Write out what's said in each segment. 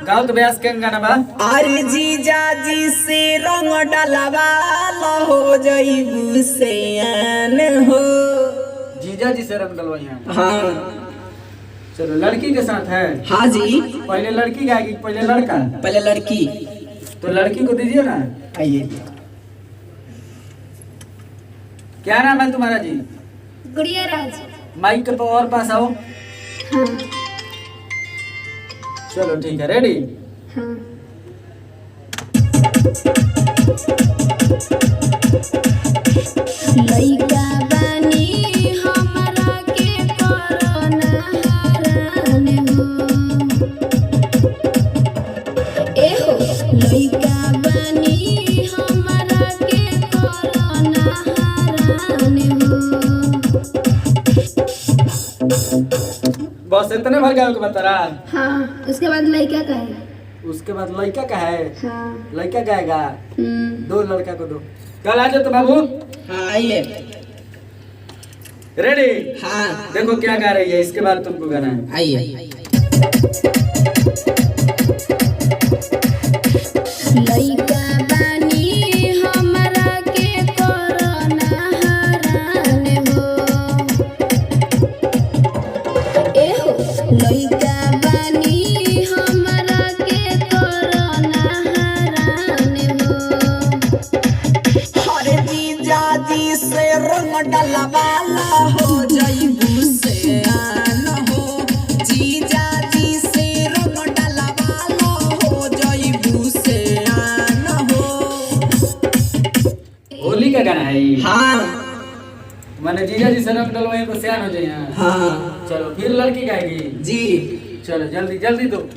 गाओ तो ब्यास के गाना बा। अरे जीजा जी से रंग डलवा हो जईबू से आन हो। जीजा जी से रंग डलवाइया। हाँ चलो लड़की के साथ है। हाँ जी। पहले लड़की गाएगी पहले लड़का? पहले लड़की। तो लड़की को दीजिए ना। आइए। क्या नाम है तुम्हारा जी? गुड़िया राज। माइक के और पास आओ। हाँ। चलो ठीक है, रेडी? हाँ। लइका बानी हमरा के कोरोना हरान हो। ए हो लइका बानी हमरा के कोरोना हरान हो। बस इतने भर गए बता रहा। हाँ उसके बाद लड़का का है। उसके बाद लड़का का है। हाँ। लड़का गाएगा। दो लड़का को दो। कल आ जाओ तो बाबू। हाँ आइए। रेडी? हाँ। देखो क्या गा रही है, इसके बाद तुमको गाना है। आइए। लइका बानी हमरा के कोरोना हरान हो। ए हो लइका बानी हमरा के कोरोना हरान हो। अरे जीजा जी से रंग डलवा हो जईबू से आन हो। जीजा जी से रंग डलवा हो जईबू से आन हो। होली का गाना है ये। हाँ। माने जीजा जी से रंग डलवाए तो सियान हो जाए। हाँ। चलो फिर लड़की गाएगी जी। चलो जल्दी जल्दी दो।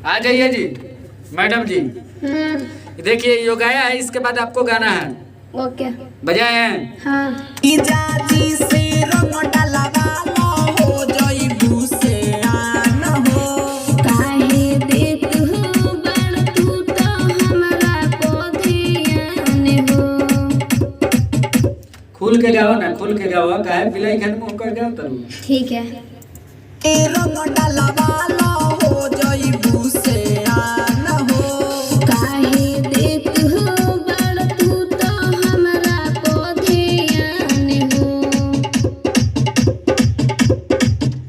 आ जाइए जी मैडम जी। देखिए ये गाया है, इसके बाद आपको गाना है। ओके। बजाए हैं? हाँ। जीजा जी से रंग डलवा हो जईबू से आन हो। काहे देत हो बड़ तू तो हमरा को ध्यान हो। खुल के गाओ ना, खुल के गाओ। काहे बिलाई खान मुंह कर गाओ तरू। ठीक है। ए रंग डलवा हो जईबू से आन हो। काहे देत हो बड़ तू तो हमरा को ध्यान हो।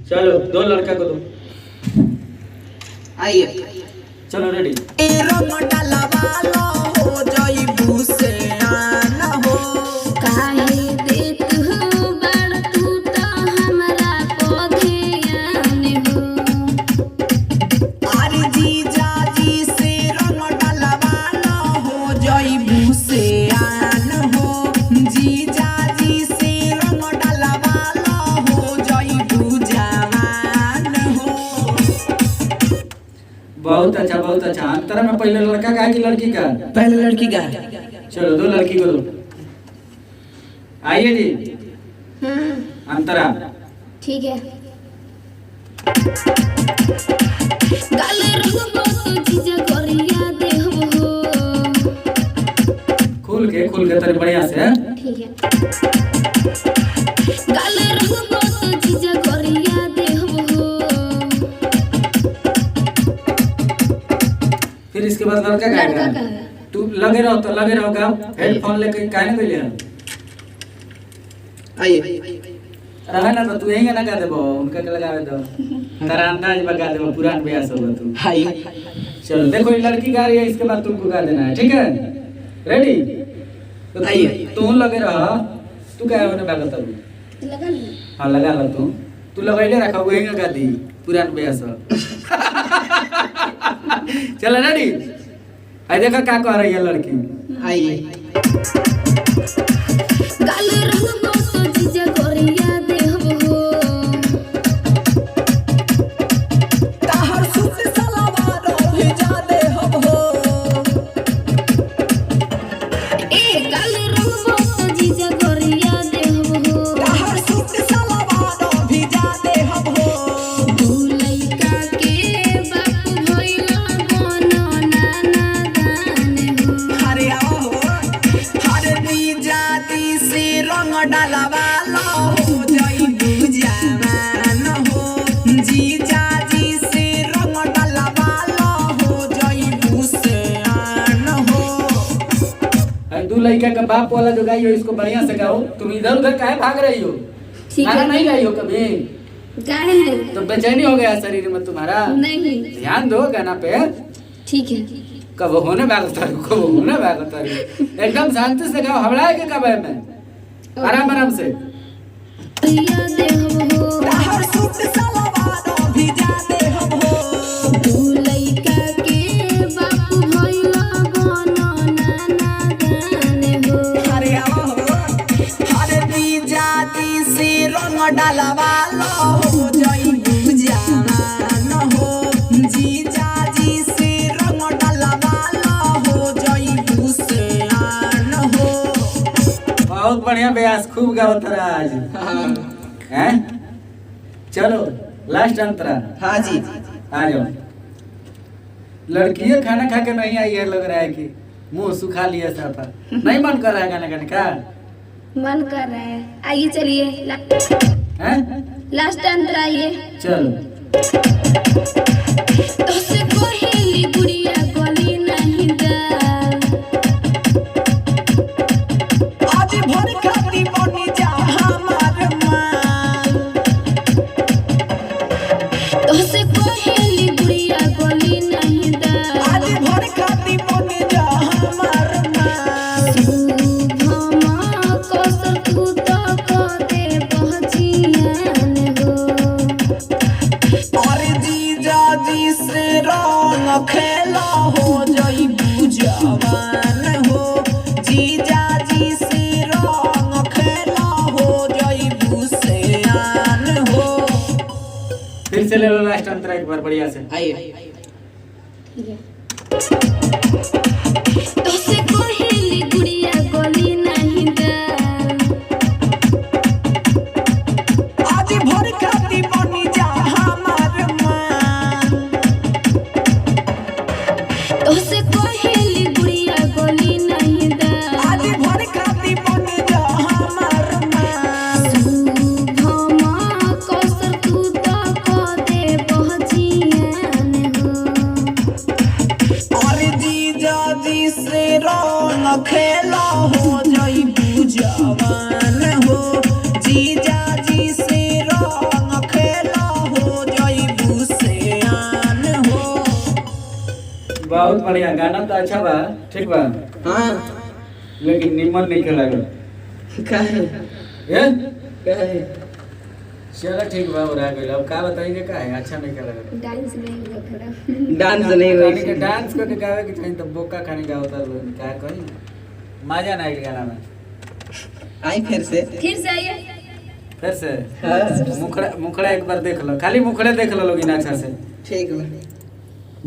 चलो दो लड़का को दो। आइए। चलो रेडी? ए रंग डलवा हो जईबू से आन हो। काहे देत हो बड़ तू तो हमरा को ध्यान हो। अरे जीजा जी से रंग डलवा हो जईबू से आन हो। जीजा जी से रंग डलवा हो जईबू जवान हो। बहुत अच्छा बहुत अच्छा। अंतरा में पहले लड़का का है कि लड़की का? पहले लड़की का। चलो दो लड़की को दो। आइए जी अंतरा। ठीक है। गाल रंगबो तो जीजा गोरिया देहबो। खुल के तेरे बढ़िया से है? ठीक है। गाल रंगबो तो जीजा गोरिया देहबो। फिर इसके बाद लड़का लड़का गाएगा। का है। तू लगे रहो तो लगे रहो। गाओ हेडफोन लेके काहे नहीं लिया? आइए। रहा ना तो तू यही गाना गा देबो, उनका के लगावे दो। तेरा अंदाज में गा देबो, पुरान ब्यास होगा तू। हाय। चलो देखो ये लड़की गा रही है, इसके बाद तुमको गा देना है, ठीक है? रेडी? तो आइए। तू लगे रहा। तू क्या होने वाला था? लगा ली। हाँ लगा ला तू लगाइले रखा वही गा दी पुरान ब्यास हो। चलो रेडी? आई देखो क्या कह रही है लड़की। आइए। गाल रंगबो तो जीजा गोरिया देहबो। ताहर सूट सलवार भेजा दे हो। ए गाल रंगबो तो जीजा गोरिया देहबो। ताहर सूट सलवार भेजा दे हो। तू लइका के बाप भइला बनो नाना दान हो। अरे आओ। अरे जीजा जीजा का बाप वाला जो गाई हो इसको बढ़िया से गाओ। तुम इधर उधर काहे भाग रही हो? ठीक गाना है। नहीं गाई हो कभी? गाए हैं। तो बेचैनी हो गया शरीर में तुम्हारा? नहीं। ध्यान दो गाना पे। ठीक है। कब होने बैगता कब होने बैगता एकदम शांति से गाओ, हबड़ाए के कब है मैं आराम आराम से। पिया दे हो ताहर सूट सलवार भिजा दे हो तू लइका के बापू भइला बनो नाना गाने हो। अरे आओ अरे बीजा दी से रंग डालवा लो हो जाई बुझान हो जीजा जी से रंग डालवा लो हो जाई बुझान हो। बहुत बढ़िया ब्यास, खूब गाओ तरा आज। हैं? चलो लास्ट अंतरा। हाँ जी आ जाओ। लड़कियां खाना खा के नहीं आई है, लग रहा है कि मुंह सुखा लिया साफा। नहीं मन कर रहा है गाना गाने का? मन कर रहा है। आइए चलिए हैं? लास्ट अंतर आइए। चलो। तोसे कोहिली गुड़िया गली नहीं दा आज भर खाती बनी जा हमार माल। तोसे कोहिली गुड़िया गली नहीं दा आज भर खाती बनी जा हमार माल। शुभमा कसर तू तो को दे पहुँचियान हो। और जीजा जी से रंग खेला हो जाई बुझावन हो जीजा जी से रंग खेला हो जाई बुझान हो। फिर से ले लो लास्ट अंतरा एक बार बढ़िया से। आइए ठीक है। तोसे कोहिली गुड़िया गली नहीं दा आज भर खाती बनी जा हमार माल। तोसे कोहिली गुड़िया गली नहीं दा आज भर खाती बनी जा हमार माल। शुभमा कसर तू तो को दे पहुँचियान हो। और जीजा जी से रंग खेला हो जाई बुझावन हो जीजा जी से रंग खेला हो जाई बुझान हो। बहुत बढ़िया गाना तो अच्छा बा, ठीक बा, हाँ लेकिन निमन नहीं खेला गया। ये? चलो ठीक बा, उड़ा गइल। अब का बताएंगे का है अच्छा नहीं खेला गया। डांस नहीं हुआ थोड़ा। डांस नहीं गाने के डांस करके गावे के चाहिए, तो बोका खाने का होता है क्या करी मजा ना आएगा गाना में। आई फिर से आइए। फिर से मुखड़ा एक बार देख लो, खाली मुखड़े देख लो लोग अच्छा से। ठीक है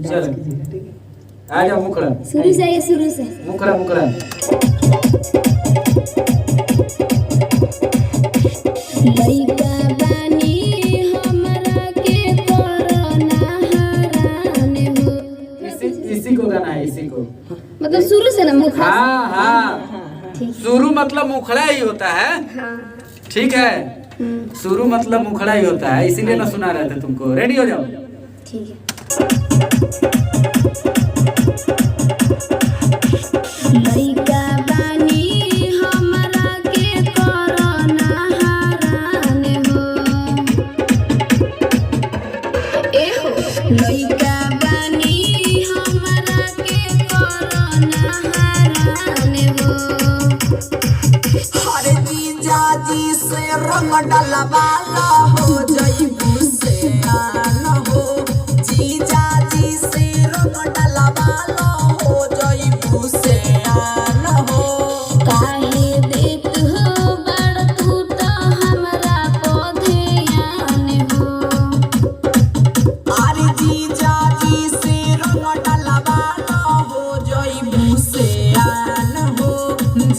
चलो आ जाओ मुखड़ा। शुरू से आइए, शुरू से। मुखड़ा मुखड़ा लइका बानी हमरा के कोरोना हरान हो। इसी को गाना है, इसी को। मतलब शुरू से ना मुखड़ा। हाँ हाँ, ठीक। शुरू मतलब मुखड़ा ही होता है। हाँ। ठीक है, शुरू मतलब मुखड़ा ही होता है, इसीलिए ना सुना रहे थे तुमको। रेडी हो जाओ। ठीक है। लइका बानी हमरा के कोरोना हरान हो। ए हो लइका बानी हमरा के कोरोना हरान हो। हरे जीजा जी से रंग डलवा लो हो जाई बुझान हो जीजा जी से रंग डलवा लो हो जाई बुझान हो। काहे देत हो बड़ तू तो हमरा पौधेयान हो। अरे जीजा जी से रंग डलवा लो हो जाई बुझान हो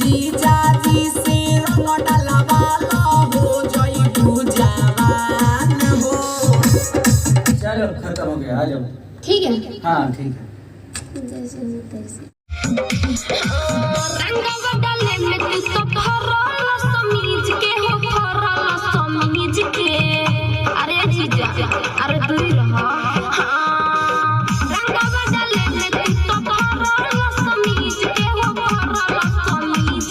जीजा जी से रंग डलवा लो हो जाई बुझान हो। चलो खत्म हो गया, आ जाओ। ठीक है। हाँ ठीक है। जैसे हो तैसे। रंगवा डाले में तू तो भरल समीज के हो, भरल समीज के। अरे जीजा अरे दूरी रहो। हाँ रंगवा डाले में तू तो भरल समीज के हो, भरल समीज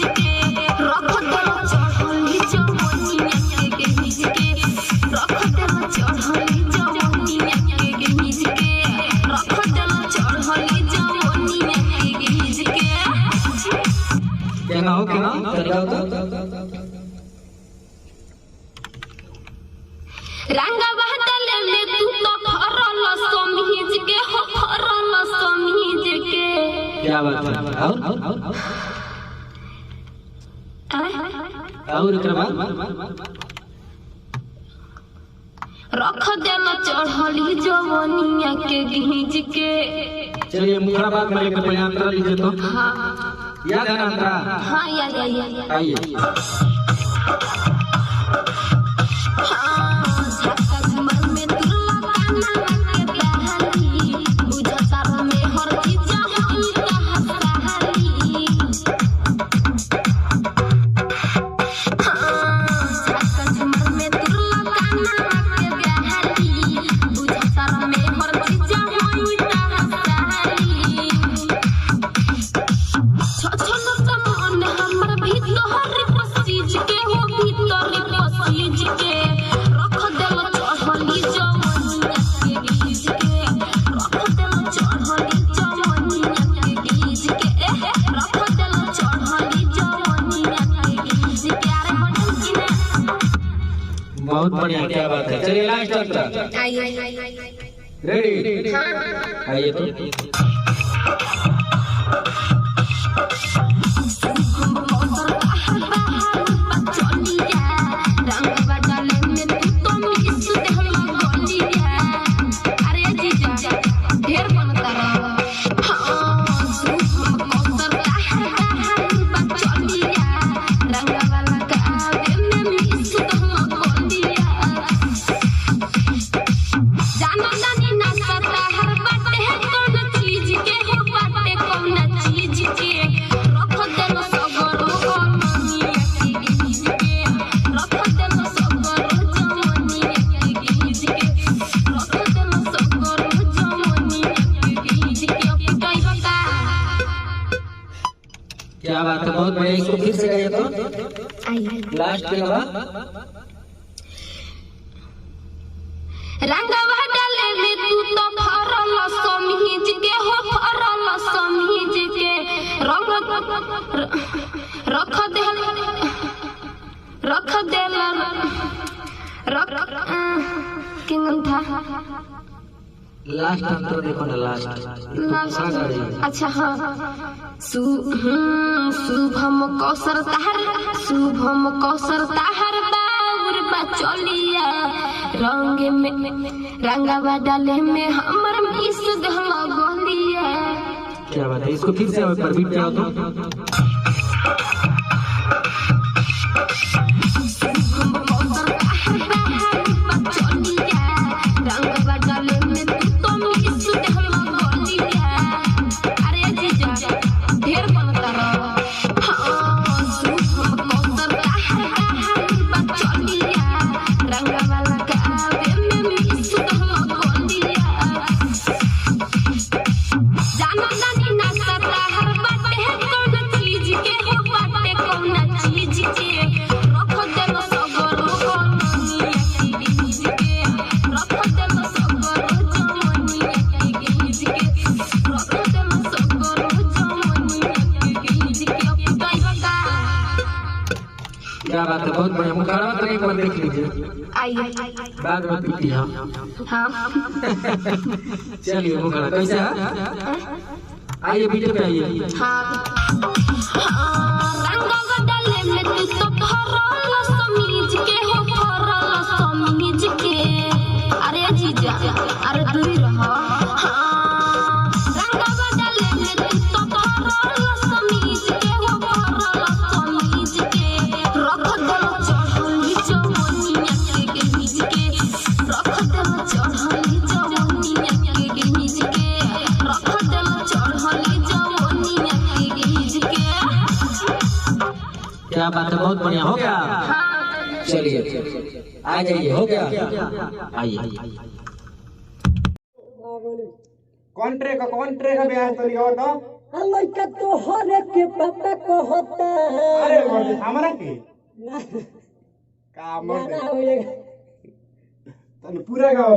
रंगा बहदले में तू तो फरल समीज के हो फरल समीज के। क्या बात है? और एकरा रख देला चढ़ली जवनिया के गीज के। चलिए मुखड़ा बात में लेकर पहले अंतरा लीजिए तो। हाँ याद है ना अंतरा? हाँ याद आइए। झटका झुमर में तुरला काना के बहली बुझा तार में हर चीज होई कहताली। झटका झुमर में तुरला काना के बहली बुझा तार में हर चीज होई कहताली। छछन मन हमर भीतर पसीज के हो भीतर पसीज के रख देल चढ़ली जवनिया के गीज के। रख देल चढ़ली जवनिया के गीज के। रख देल चढ़ली जवनिया के गीज के। अरे बटन की ना बहुत बढ़िया, क्या बात है। चलिए लास्ट अंतरा। आइए रेडी? आइए तो। क्या बात है, बहुत बढ़िया। इसको फिर से गाइए तो। लास्ट पे होगा रंगवा डाले में तू तो फरल समीज के हो फरल समीज के। रंग रख देला किंगन था। लास्ट अंतर देखो ना, लास्ट। अच्छा हाँ। शुभम कौसर ताहर बाउर बचलिया रंग में रंगवा डाले में हमर मिस गहला गलिया। क्या बात है, इसको फिर से एक बार बीट कराओ तो। क्या बात है, बहुत बढ़िया। मुखड़ा तो एक बार देख लीजिए, आइए बाद में पीटी। हाँ चलिए मुखड़ा कैसा है? आइए बीटे पे आइए। हाँ रंगवा डाले में तू तो फरल समीज के हो फरल समीज के। अरे जीजा अरे दूरी रहो। रंगवा डाले में तू तो फरल समीज के हो फरल समीज के। रख देल चढ़ली जवनिया के गीज के। रख देल चढ़ली जवनिया के गीज के। रख देल चढ़ली जवनिया के गीज के। क्या बात है, बहुत बढ़िया। हो गया? चलिए आ जाइए, हो गया। आइए। कौन ट्रे का ब्याह तो नहीं होता? लड़का तो हर के पापा को होता। अरे हमारा के का मर तने पूरा गाओ।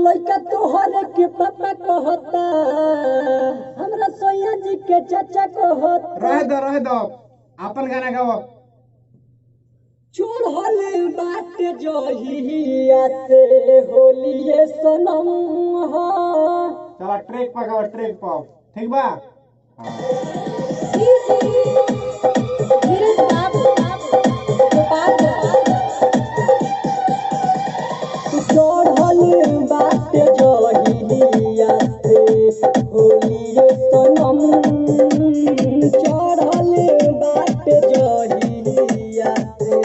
लड़का तो हर के पापा को होता। हमरा सोया जी के चाचा को होता। रह दो अपन गाना गाओ। चढ़ल बाट जहिया से होलिए सनम हा चला ट्रैक पर गाओ, ट्रैक पर ठीक बा। चढ़ल बाट जहिया से होलिए सनम, चढ़ल बाट जहिया से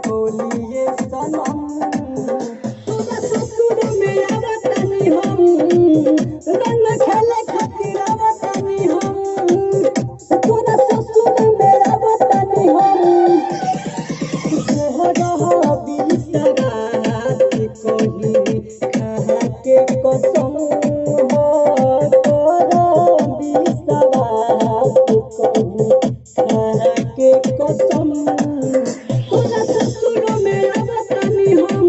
होलिए सनम। तोरा ससुर में आवतनी हम, रंग खेले खातिर आवतनी हम। तोरा ससुर में आवतनी हम, तोहरा बिसरात कही खा के कसम हो। तोरा बिसरात कही खा के कसम। तोरा ससुर में आवतनी हम,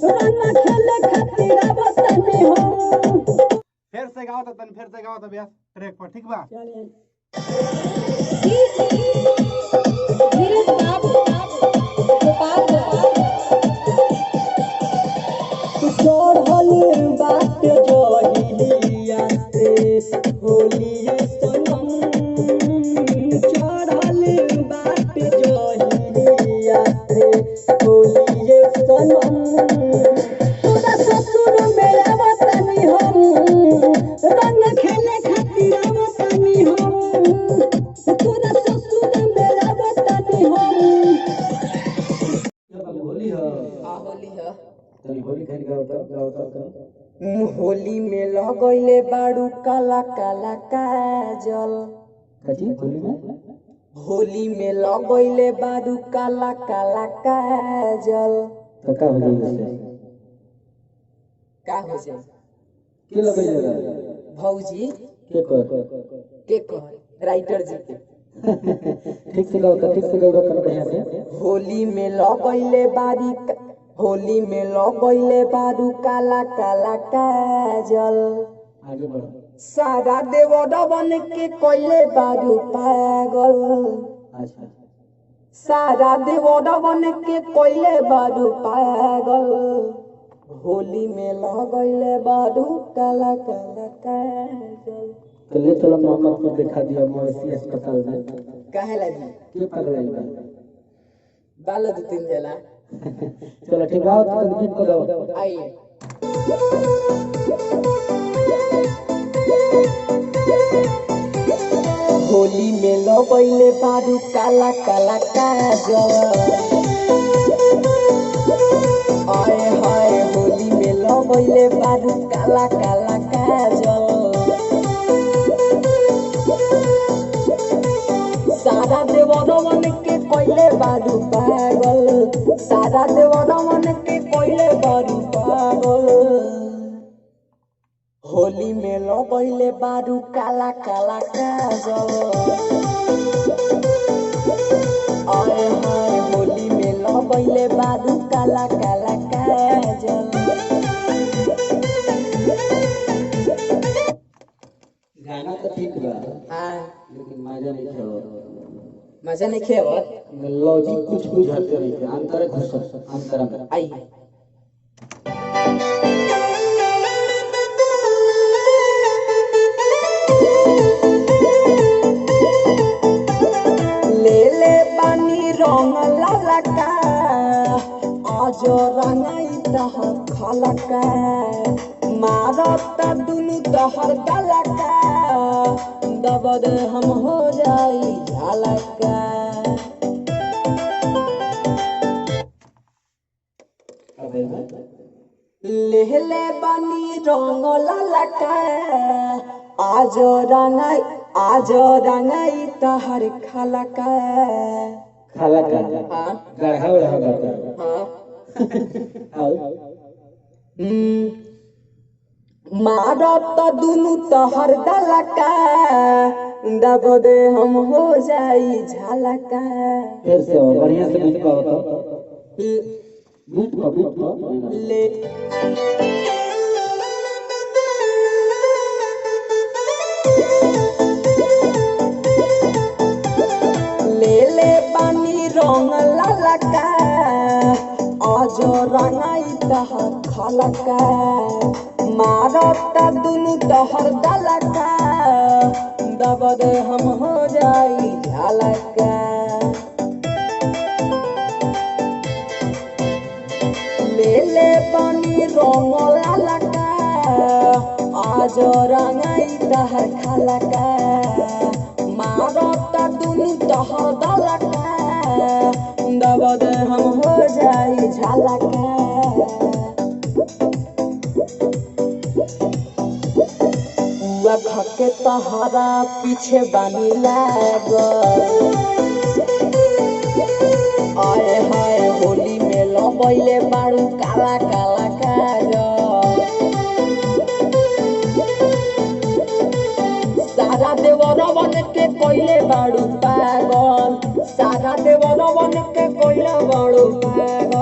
रंग खेले खातिर आवतनी हम। फिर से गाओ तो तन, फिर से गाओ तो बेस ट्रैक पर ठीक बा। चढ़ल बाट जहिया से होलिए सनम, चढ़ल बाट जहिया से होलिए सनम। तोरा ससुर में आवतनी हम, रंग खेले खातिर आवतनी हम। तोरा ससुर में आवतनी हम। होली है होली में लगैले बाड़ू काला काला काजल। होली में लगैले बाड़ू काला काला काजल। का हो जाए? का हो जाए? के लगैले भौजी के कह राइटर जी के ठीक से गाओ, ठीक से गाओ कर बढ़िया से। होली में लगैले बाड़ी, होली में लगैले बाड़ू काला काला काजल। आगे बढ़ो। सारा देवरवन के कोइले बाड़ू पागल। अच्छा, सारा देवरवन के कोइले बाड़ू पागल। होली में लगैले बाड़ू काला काला काजल। तो ले चलो मोहम्मदपुर दिखा दिया मवेशी अस्पताल में। काहे लगी? के पगड़ाई बा? बाल दो तीन जला। चलो ठीक गाओ, तो गीत को गाओ। आइए। होली में लगैले बाड़ू काला काला काजल। आए हाय होली में लगैले बाड़ू काला काला काजल। सारा देवरवन के कोइले बाड़ू पागल। सारा देवरवन के कोइले बाड़ू पागल। होली में लगैले बाड़ू काला काला काजल। आए हाय होली में लगैले बाड़ू काला काला काजल। गाना तो ठीक बा, हाँ लेकिन मजा नहीं खेलो। मजा नहीं खेवत। लॉजिक कुछ बुझाते नहीं थे, अंतर घुस अंतर। आइए। ले ले पानी रंग ललका, आज रंगाई तहर खलका। मारत दुनु तहर गलका, दबद हम हो जाई झलका। लेहले बानी रंग ललका, आज रंगाई तहर खलका। खाला का हाँ गढ़ा उड़ा गाता। हाँ आओ मारत दुनु तहर गलका, दब दे हम हो जाई झलका। फिर से हो, बढ़िया से बीट पाओ तो बीट पाओ ले ले ले पानी रंग लाला का आज रंगाई तहर खलका मारता दुनु तहर दलका दब दे हम हो जाई झलका ले ले पानी रंग ललका आज रंगाई तहर खलका मारता दुनु तहर दलका दब दे हम हो जाई झलका खके तहरा पीछे बानी लाग आए हाय होली में लबैले बाड़ू काला काला काज सारा देवरवन के कोइले बाड़ू पागल सारा देवरवन के कोइले बाड़ू पागल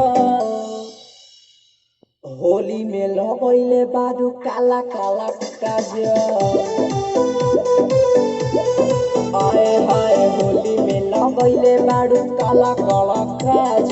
होली में लबैले बाड़ू काला काला काज आए हाय होली में लगैले बाड़ू काला काला काज